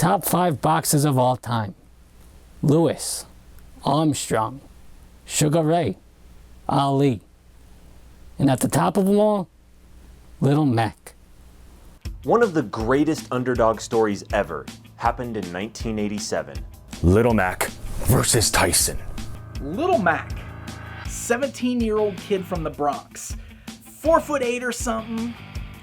top 5 boxers of all time: Lewis, Armstrong, Sugar Ray, Ali. And at the top of them all, Little Mac. One of the greatest underdog stories ever happened in 1987. Little Mac versus Tyson. Little Mac, 17-year-old kid from the Bronx, 4'8" or something,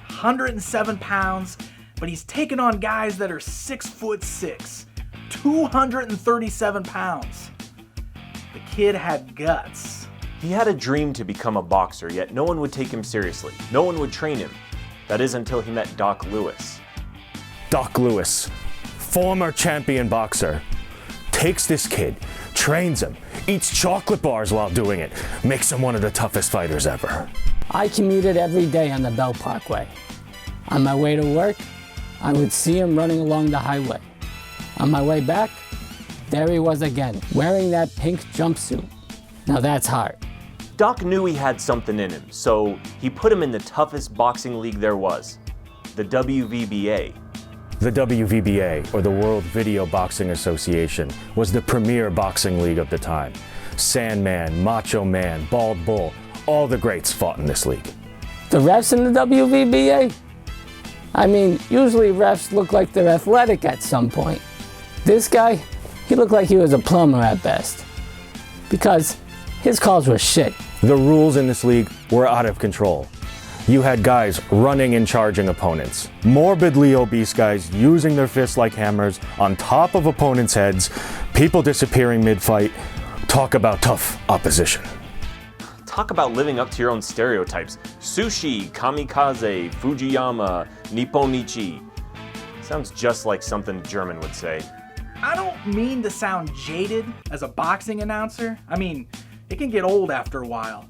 107 pounds, but he's taking on guys that are 6'6", 237 pounds. The kid had guts. He had a dream to become a boxer, yet no one would take him seriously. No one would train him. That is until he met Doc Lewis. Doc Lewis, former champion boxer, takes this kid, trains him, eats chocolate bars while doing it, makes him one of the toughest fighters ever. I commuted every day on the Bell Parkway. On my way to work, I would see him running along the highway. On my way back, there he was again, wearing that pink jumpsuit. Now that's hard. Doc knew he had something in him, so he put him in the toughest boxing league there was, the WVBA. The WVBA, or the World Video Boxing Association, was the premier boxing league of the time. Sandman, Macho Man, Bald Bull, all the greats fought in this league. The refs in the WVBA? I mean, usually refs look like they're athletic at some point. This guy, he looked like he was a plumber at best, because his calls were shit. The rules in this league were out of control. You had guys running and charging opponents, morbidly obese guys using their fists like hammers on top of opponents' heads, people disappearing mid-fight. Talk about tough opposition. Talk about living up to your own stereotypes. Sushi, kamikaze, Fujiyama, Nipponichi. Sounds just like something German would say. I don't mean to sound jaded as a boxing announcer. I mean, it can get old after a while.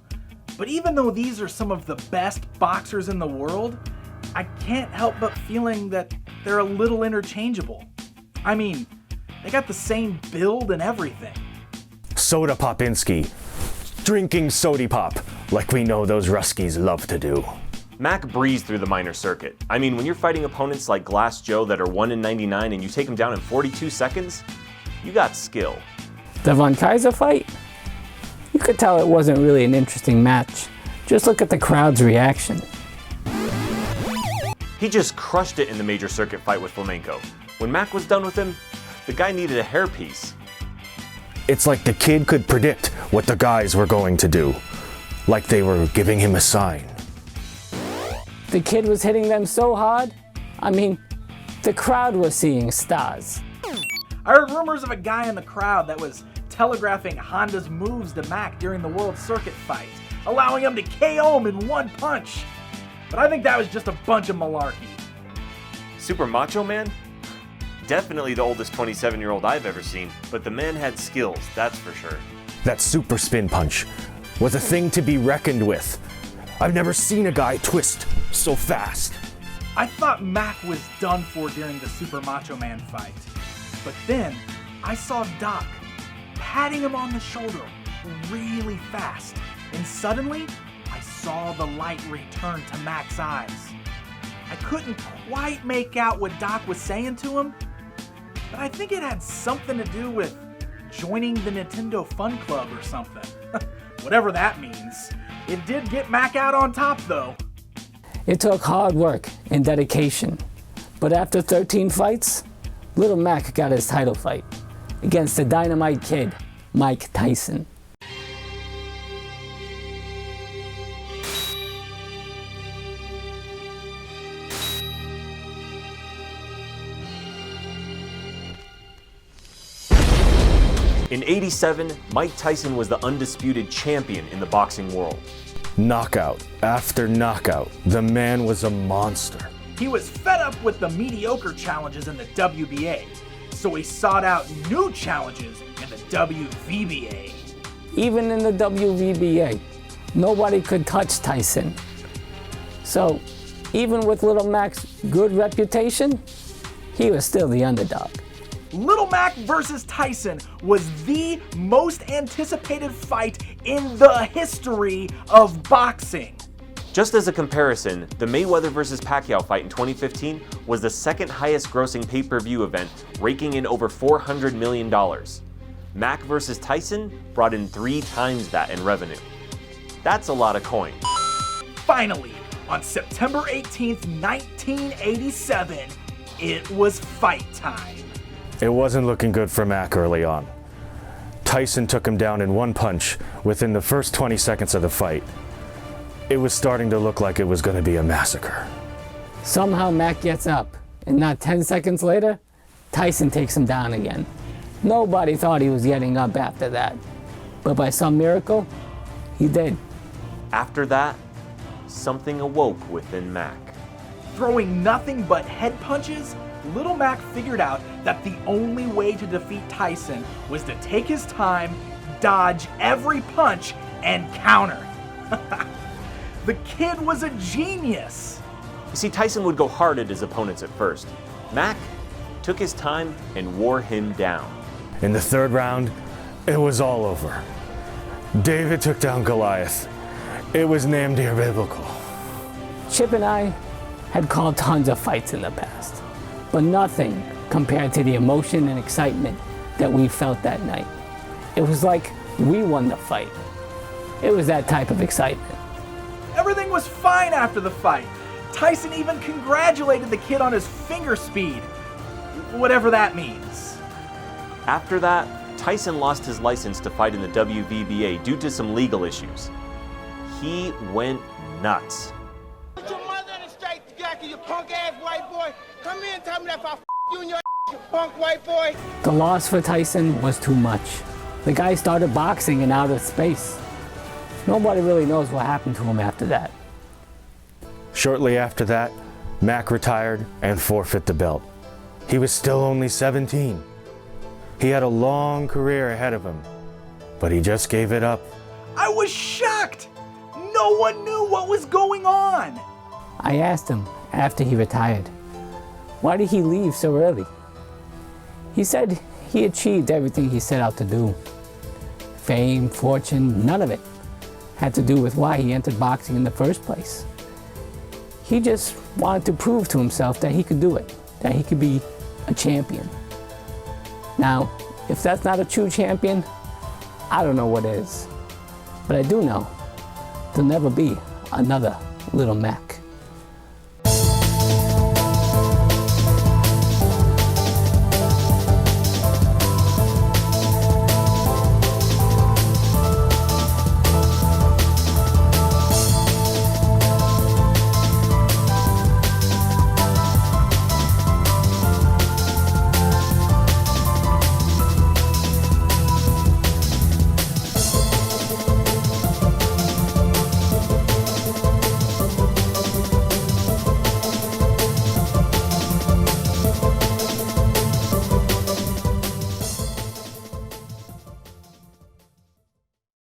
But even though these are some of the best boxers in the world, I can't help but feeling that they're a little interchangeable. I mean, they got the same build and everything. Soda Popinski. Drinking sody pop, like we know those Ruskies love to do. Mac breezed through the minor circuit. I mean, when you're fighting opponents like Glass Joe that are 1 in 99 and you take them down in 42 seconds, you got skill. The Von Kaiser fight? You could tell it wasn't really an interesting match. Just look at the crowd's reaction. He just crushed it in the major circuit fight with Flamenco. When Mac was done with him, the guy needed a hairpiece. It's like the kid could predict what the guys were going to do. Like they were giving him a sign. The kid was hitting them so hard, I mean, the crowd was seeing stars. I heard rumors of a guy in the crowd that was telegraphing Honda's moves to Mac during the World Circuit fight, allowing him to KO him in one punch. But I think that was just a bunch of malarkey. Super Macho Man? Definitely the oldest 27-year-old I've ever seen, but the man had skills, that's for sure. That super spin punch was a thing to be reckoned with. I've never seen a guy twist so fast. I thought Mac was done for during the Super Macho Man fight. But then I saw Doc patting him on the shoulder really fast. And suddenly, I saw the light return to Mac's eyes. I couldn't quite make out what Doc was saying to him, but I think it had something to do with joining the Nintendo Fun Club or something. Whatever that means. It did get Mac out on top, though. It took hard work and dedication. But after 13 fights, Little Mac got his title fight against the Dynamite Kid, Mike Tyson. In '87, Mike Tyson was the undisputed champion in the boxing world. Knockout after knockout, the man was a monster. He was fed up with the mediocre challenges in the WBA, so he sought out new challenges in the WVBA. Even in the WVBA, nobody could touch Tyson. So, even with Little Mac's good reputation, he was still the underdog. Little Mac versus Tyson was the most anticipated fight in the history of boxing. Just as a comparison, the Mayweather vs. Pacquiao fight in 2015 was the second highest grossing pay-per-view event, raking in over $400 million. Mac vs. Tyson brought in 3 times that in revenue. That's a lot of coin. Finally, on September 18th, 1987, it was fight time. It wasn't looking good for Mac early on. Tyson took him down in one punch within the first 20 seconds of the fight. It was starting to look like it was going to be a massacre. Somehow Mac gets up, and not 10 seconds later, Tyson takes him down again. Nobody thought he was getting up after that, but by some miracle, he did. After that, something awoke within Mac. Throwing nothing but head punches, Little Mac figured out that the only way to defeat Tyson was to take his time, dodge every punch, and counter. The kid was a genius. You see, Tyson would go hard at his opponents at first. Mac took his time and wore him down. In the third round, it was all over. David took down Goliath. It was damn near biblical. Chip and I had called tons of fights in the past, but nothing compared to the emotion and excitement that we felt that night. It was like we won the fight. It was that type of excitement. Everything was fine after the fight. Tyson even congratulated the kid on his finger speed, whatever that means. After that, Tyson lost his license to fight in the WVBA due to some legal issues. He went nuts. Put your mother in the straight jacket, you punk ass white boy. Come here and tell me that if I you in your you punk white boy. The loss for Tyson was too much. The guy started boxing in outer space. Nobody really knows what happened to him after that. Shortly after that, Mac retired and forfeit the belt. He was still only 17. He had a long career ahead of him, but he just gave it up. I was shocked. No one knew what was going on. I asked him after he retired, why did he leave so early? He said he achieved everything he set out to do. Fame, fortune, none of it had to do with why he entered boxing in the first place. He just wanted to prove to himself that he could do it, that he could be a champion. Now, if that's not a true champion, I don't know what is. But I do know there'll never be another Little Mac.